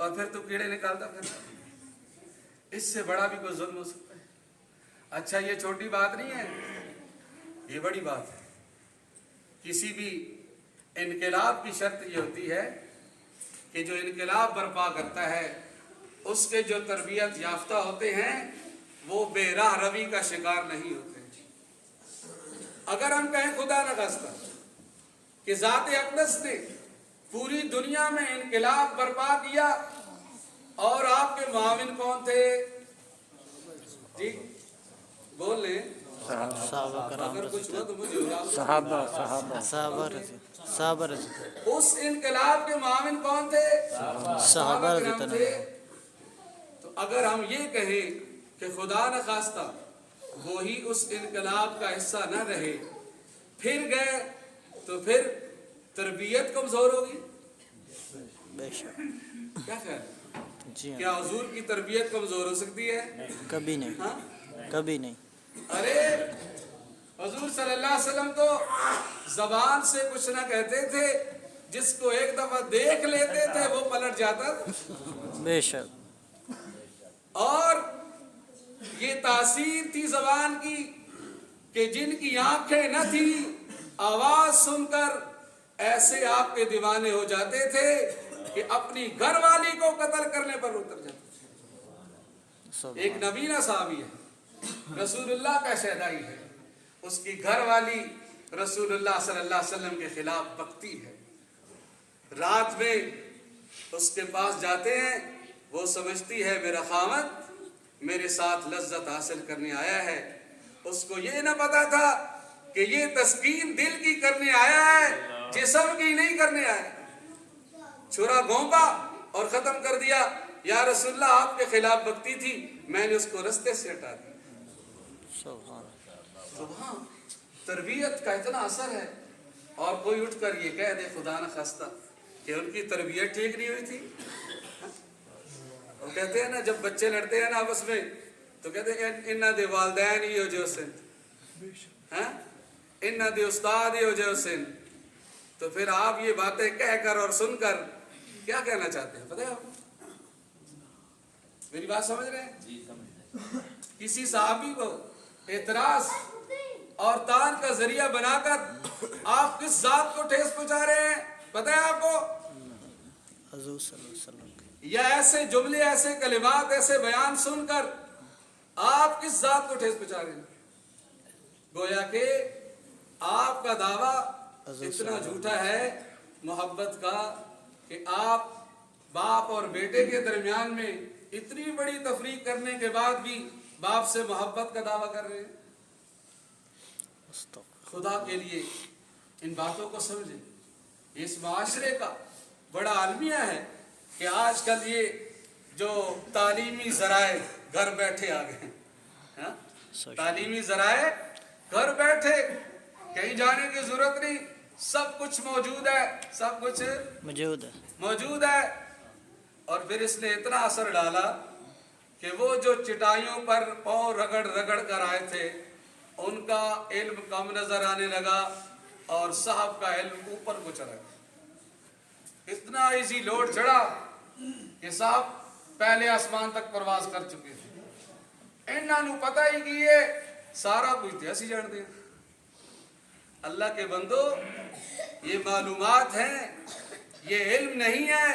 اور پھر تو کیڑے نکالتا پھر اس سے بڑا بھی کوئی ظلم ہو سکتا ہے؟ اچھا یہ چھوٹی بات نہیں ہے، یہ بڑی بات ہے۔ کسی بھی انقلاب کی شرط یہ ہوتی ہے کہ جو انقلاب برپا کرتا ہے اس کے جو تربیت یافتہ ہوتے ہیں وہ بے راہ روی کا شکار نہیں ہوتے۔ اگر ہم کہیں خدا نخواستہ کہ ذات اقدس نے پوری دنیا میں انقلاب برپا کیا اور آپ کے معاون کون تھے؟ جی بول لیں، صحابہ کرام اگر کچھ ہوا تو مجھے صحابہ اس انقلاب کے معاون کون تھے؟ صحابہ کرام تھے۔ تو اگر ہم یہ کہیں کہ خدا نخواستہ وہی اس انقلاب کا حصہ نہ رہے پھر گئے تو پھر تربیت کمزور ہوگی؟ بے شک کیا خیال ہے؟ جی کیا حضور کی تربیت کمزور ہو سکتی ہے؟ کبھی نہیں، ہاں؟ کبھی نہیں۔ ارے حضور صلی اللہ علیہ وسلم تو زبان سے کچھ نہ کہتے تھے، جس کو ایک دفعہ دیکھ لیتے تھے وہ پلٹ جاتا تھا۔ بے شک اور یہ تاثیر تھی زبان کی کہ جن کی آنکھیں نہ تھی آواز سن کر ایسے آپ کے دیوانے ہو جاتے تھے کہ اپنی گھر والی کو قتل کرنے پر اتر جاتے تھے۔ ایک نبینا صحابی ہے، رسول اللہ کا شہدائی ہے، اس کی گھر والی رسول اللہ صلی اللہ علیہ وسلم کے خلاف بکتی ہے۔ رات میں اس کے پاس جاتے ہیں، وہ سمجھتی ہے میرا خاوند میرے ساتھ لذت حاصل کرنے آیا ہے، اس کو یہ نہ پتا تھا کہ یہ تسکین دل کی کرنے آیا ہے، جسم کی نہیں کرنے آیا۔ چھرا گھونپا اور ختم کر دیا، یا رسول اللہ آپ کے خلاف بکتی تھی، میں نے اس کو رستے سے ہٹا دیا۔ سبحان، تربیت کا اتنا اثر ہے۔ اور کوئی اٹھ کر یہ کہہ دے خدا نخواستہ کہ ان کی تربیت ٹھیک نہیں ہوئی تھی۔ وہ کہتے ہیں نا جب بچے لڑتے ہیں نا آپس میں تو کہتے ہیں کہ انہ دے والدین ہی ہو جو سن، انہ دے استاد ہی ہو جو سن۔ تو پھر آپ یہ باتیں کہہ کر اور سن کر کیا کہنا چاہتے ہیں پتہ ہے آپ کو؟ میری بات سمجھ رہے ہیں؟ کسی صحابی کو اعتراض اور تان کا ذریعہ بنا کر آپ کس ذات کو ٹھیس پہنچا رہے ہیں پتہ ہے آپ کو؟ حضور صلی اللہ علیہ وسلم یا ایسے جملے، ایسے کلمات، ایسے بیان سن کر آپ کس ذات کو ٹھیس پہنچا رہے ہیں؟ گویا کہ آپ کا دعویٰ اتنا جھوٹا ہے محبت کا کہ آپ باپ اور بیٹے کے درمیان میں اتنی بڑی تفریق کرنے کے بعد بھی باپ سے محبت کا دعویٰ کر رہے ہیں۔ خدا کے لیے ان باتوں کو سمجھیں۔ اس معاشرے کا بڑا المیہ ہے کہ آج کل یہ جو تعلیمی ذرائع گھر بیٹھے آ گئے ہیں، تعلیمی ذرائع گھر بیٹھے، کہیں جانے کی ضرورت نہیں، سب کچھ موجود ہے، سب کچھ موجود ہے۔ اور پھر اس نے اتنا اثر ڈالا کہ وہ جو چٹائیوں پر پاؤں رگڑ رگڑ کر آئے تھے ان کا علم کم نظر آنے لگا اور صاحب کا علم اوپر کو چلا گیا۔ اتنا ایزی لوڈ چڑھا کہ صاحب پہلے آسمان تک پرواز کر چکے تھے، انہاں نو پتہ ہی کہ یہ سارا کچھ تھے اسی جان دے۔ اللہ کے بندو، یہ معلومات ہیں، یہ علم نہیں ہے۔